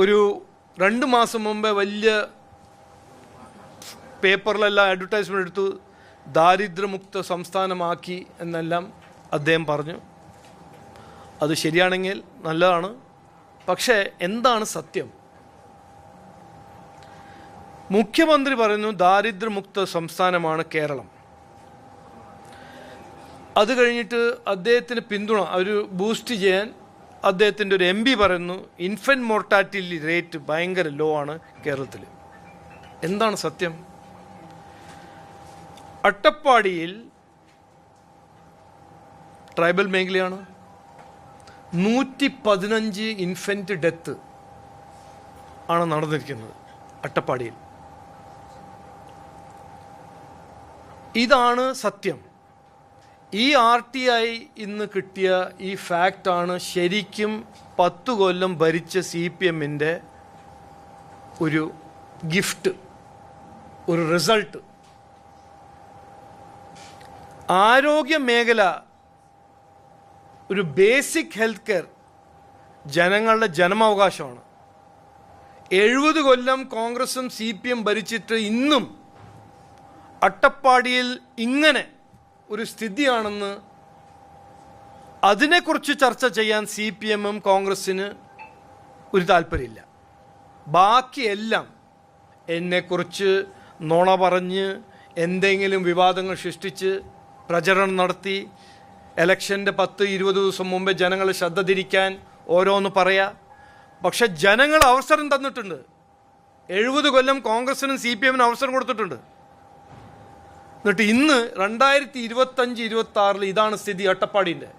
ഒരു 2 മാസം മുമ്പേ വലിയ പേപ്പറിലെല്ലാം അഡ്വർടൈസ്മെൻ്റ് എടുത്തു, ദാരിദ്ര്യമുക്ത സംസ്ഥാനമാക്കി എന്നെല്ലാം അദ്ദേഹം പറഞ്ഞു. അത് ശരിയാണെങ്കിൽ നല്ലതാണ്. പക്ഷേ എന്താണ് സത്യം? മുഖ്യമന്ത്രി പറയുന്നു ദാരിദ്ര്യമുക്ത സംസ്ഥാനമാണ് കേരളം. അത് കഴിഞ്ഞിട്ട് അദ്ദേഹത്തിന് പിന്തുണ ഒരു ബൂസ്റ്റ് ചെയ്യാൻ അദ്ദേഹത്തിൻ്റെ ഒരു MP പറയുന്നു ഇൻഫൻറ്റ് മോർട്ടാലിറ്റി റേറ്റ് ഭയങ്കര ലോ ആണ് കേരളത്തിൽ. എന്താണ് സത്യം? അട്ടപ്പാടിയിൽ ട്രൈബൽ മേഖലയാണ്. 115 ഇൻഫൻറ്റ് ഡെത്ത് ആണ് നടന്നിരിക്കുന്നത് അട്ടപ്പാടിയിൽ. ഇതാണ് സത്യം. ഈ RTI ഇന്ന് കിട്ടിയ ഈ ഫാക്റ്റാണ് ശരിക്കും 10 കൊല്ലം ഭരിച്ച CPMൻ്റെ ഒരു ഗിഫ്റ്റ്, ഒരു റിസൾട്ട്. ആരോഗ്യ മേഖല, ഒരു ബേസിക് ഹെൽത്ത് കെയർ ജനങ്ങളുടെ ജനമാവകാശമാണ്. 70 കൊല്ലം കോൺഗ്രസും CPM ഭരിച്ചിട്ട് ഇന്നും അട്ടപ്പാടിയിൽ ഇങ്ങനെ ഒരു സ്ഥിതിയാണെന്ന് അതിനെക്കുറിച്ച് ചർച്ച ചെയ്യാൻ CPMും കോൺഗ്രസ്സിന് ഒരു താല്പര്യമില്ല. ബാക്കിയെല്ലാം എന്നെക്കുറിച്ച് നുണ പറഞ്ഞ് എന്തെങ്കിലും വിവാദങ്ങൾ സൃഷ്ടിച്ച് പ്രചരണം നടത്തി ഇലക്ഷൻ്റെ 10-20 ദിവസം മുമ്പേ ജനങ്ങളെ ശ്രദ്ധ തിരിക്കാൻ ഓരോന്ന് പറയാ. പക്ഷെ ജനങ്ങൾ അവസരം തന്നിട്ടുണ്ട്. 70 കൊല്ലം കോൺഗ്രസിനും CPMനും അവസരം കൊടുത്തിട്ടുണ്ട്. എന്നിട്ട് ഇന്ന് 2025-26 ഇതാണ് സ്ഥിതി അട്ടപ്പാടിൻ്റെ.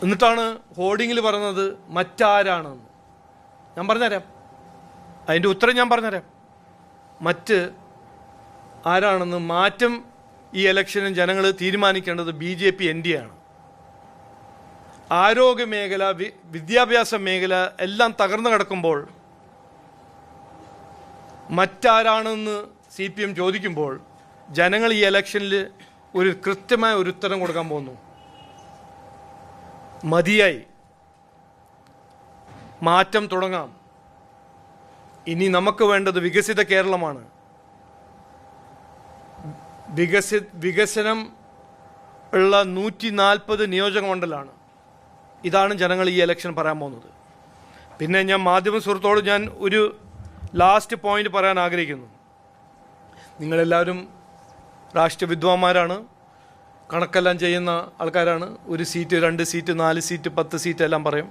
എന്നിട്ടാണ് ഹോർഡിങ്ങിൽ പറയുന്നത് മറ്റാരാണെന്ന്. ഞാൻ പറഞ്ഞുതരാം, അതിൻ്റെ ഉത്തരം ഞാൻ പറഞ്ഞുതരാം. മറ്റ് ആരാണെന്ന് മാറ്റം ഈ ഇലക്ഷനും ജനങ്ങൾ തീരുമാനിക്കേണ്ടത് BJP NDA ആണ്. ആരോഗ്യ മേഖല, വിദ്യാഭ്യാസ മേഖല എല്ലാം തകർന്നു കിടക്കുമ്പോൾ മറ്റാരാണെന്ന് CPM ചോദിക്കുമ്പോൾ ജനങ്ങൾ ഈ ഇലക്ഷനിൽ ഒരു കൃത്യമായ ഒരു ഉത്തരം കൊടുക്കാൻ പോകുന്നു. മതിയായി, മാറ്റം തുടങ്ങാം. ഇനി നമുക്ക് വേണ്ടത് വികസിത കേരളമാണ്. വികസനം ഉള്ള 140 നിയോജക മണ്ഡലമാണ്. ഇതാണ് ജനങ്ങൾ ഈ ഇലക്ഷൻ പറയാൻ പോകുന്നത്. പിന്നെ ഞാൻ മാധ്യമ സുഹൃത്തോട് ഞാൻ ഒരു ലാസ്റ്റ് പോയിന്റ് പറയാൻ ആഗ്രഹിക്കുന്നു. നിങ്ങളെല്ലാവരും രാഷ്ട്രീയ വിദ്വാന്മാരാണ്, കണക്കെല്ലാം ചെയ്യുന്ന ആൾക്കാരാണ്. 1 സീറ്റ്, 2 സീറ്റ്, 4 സീറ്റ്, 10 സീറ്റ് എല്ലാം പറയും.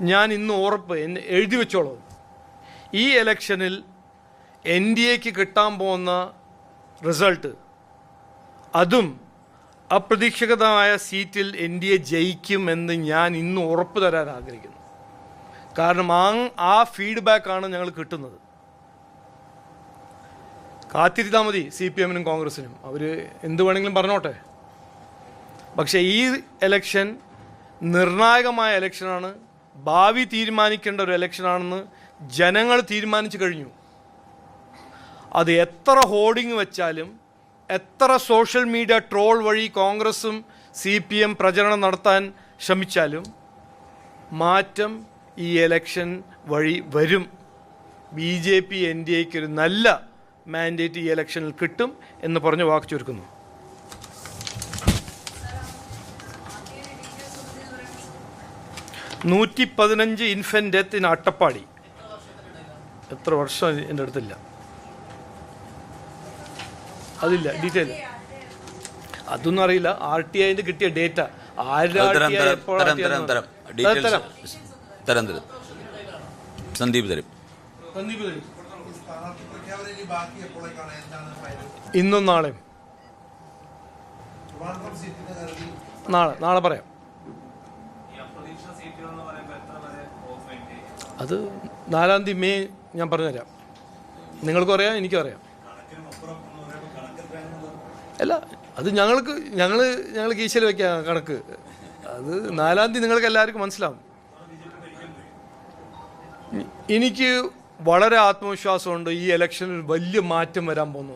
ഞാൻ ഇന്ന് ഉറപ്പ് എഴുതി വെച്ചോളൂ, ഈ ഇലക്ഷനിൽ NDAക്ക് കിട്ടാൻ പോകുന്ന റിസൾട്ട്, അതും അപ്രതീക്ഷിതമായ സീറ്റിൽ NDA ജയിക്കുമെന്ന് ഞാൻ ഇന്ന് ഉറപ്പ് തരാൻ ആഗ്രഹിക്കുന്നു. കാരണം ആ ഫീഡ്ബാക്കാണ് ഞങ്ങൾ കിട്ടുന്നത്. കാത്തിരുന്നാൽ മതി CPMനും കോൺഗ്രസിനും, അവർ എന്ത് വേണമെങ്കിലും പറഞ്ഞോട്ടെ. പക്ഷേ ഈ ഇലക്ഷൻ നിർണായകമായ ഇലക്ഷനാണ്, ഭാവി തീരുമാനിക്കേണ്ട ഒരു ഇലക്ഷനാണെന്ന് ജനങ്ങൾ തീരുമാനിച്ചു കഴിഞ്ഞു. അത് എത്ര ഹോർഡിങ് വെച്ചാലും, എത്ര സോഷ്യൽ മീഡിയ ട്രോൾ വഴി കോൺഗ്രസും CPM പ്രചരണം നടത്താൻ ശ്രമിച്ചാലും മാറ്റം ഈ ഇലക്ഷൻ വഴി വരും. BJP NDAക്ക് ഒരു നല്ല മാൻഡേറ്റ് ഈ ഇലക്ഷനിൽ കിട്ടും എന്ന് പറഞ്ഞ് വാക്ക് ചുരുക്കുന്നു. $115 ഇൻഫൻറ്റ് ഡെത്ത് ഇൻ അട്ടപ്പാടി. എത്ര വർഷം എൻ്റെ അടുത്തില്ല, അതില്ല ഡീറ്റെയിൽ, അതൊന്നും അറിയില്ല. RTIന്റെ കിട്ടിയ ഡേറ്റ സന്ദീപ് തരും. ഇന്നും നാളെയും നാളെ പറയാം. അത് 4-ാം തീയതി മെയ് ഞാൻ പറഞ്ഞുതരാം. നിങ്ങൾക്കും അറിയാം, എനിക്കും അറിയാം. അല്ല, അത് ഞങ്ങൾ കീശയിൽ വയ്ക്കാം കണക്ക്. അത് 4-ാം തീയതി നിങ്ങൾക്ക് എല്ലാവർക്കും മനസ്സിലാവും. എനിക്ക് വളരെ ആത്മവിശ്വാസമുണ്ട് ഈ ഇലക്ഷനിൽ വലിയ മാറ്റം വരാൻ പോകുന്നു.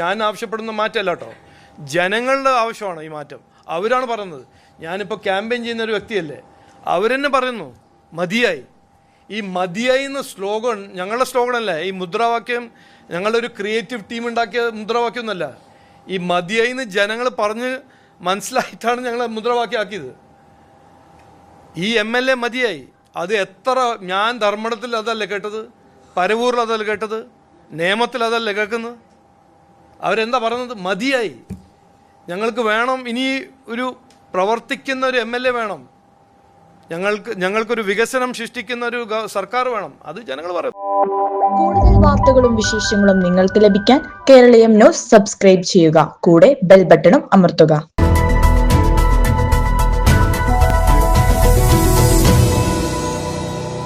ഞാൻ ആവശ്യപ്പെടുന്ന മാറ്റമല്ല കേട്ടോ, ജനങ്ങളുടെ ആവശ്യമാണ് ഈ മാറ്റം. അവരാണ് പറയുന്നത്. ഞാനിപ്പോൾ ക്യാമ്പയിൻ ചെയ്യുന്ന ഒരു വ്യക്തിയല്ലേ, അവരെന്നെ പറയുന്നു മതിയായി. ഈ മതിയായി എന്ന സ്ലോഗൻ ഞങ്ങളുടെ സ്ലോഗനല്ല, ഈ മുദ്രാവാക്യം ഞങ്ങളുടെ ഒരു ക്രിയേറ്റീവ് ടീം ഉണ്ടാക്കിയ മുദ്രാവാക്യമൊന്നുമല്ല. ഈ മതിയായി എന്ന് ജനങ്ങൾ പറഞ്ഞ് മനസ്സിലായിട്ടാണ് ഞങ്ങൾ മുദ്രാവാക്യമാക്കിയത്. ഈ MLA മതിയായി. അത് എത്ര, ഞാൻ ധർമ്മടത്തിൽ അതല്ലേ കേട്ടത്, പരവൂരിൽ അതല്ല കേട്ടത്, നേമത്തിൽ അതല്ലേ കേൾക്കുന്നത്. അവരെന്താ പറയുന്നത്? മതിയായി, ഞങ്ങൾക്ക് വേണം, ഇനി ഒരു പ്രവർത്തിക്കുന്ന ഒരു MLA വേണം, ഞങ്ങൾക്കൊരു വികസനം സൃഷ്ടിക്കുന്ന ഒരു സർക്കാർ വേണം. അത് ജനങ്ങൾ പറയും. കൂടുതൽ വാർത്തകളും വിശേഷങ്ങളും നിങ്ങൾക്ക് ലഭിക്കാൻ കേരളീയം ന്യൂസ് സബ്സ്ക്രൈബ് ചെയ്യുക. കൂടെ ബെൽ ബട്ടണും അമർത്തുക.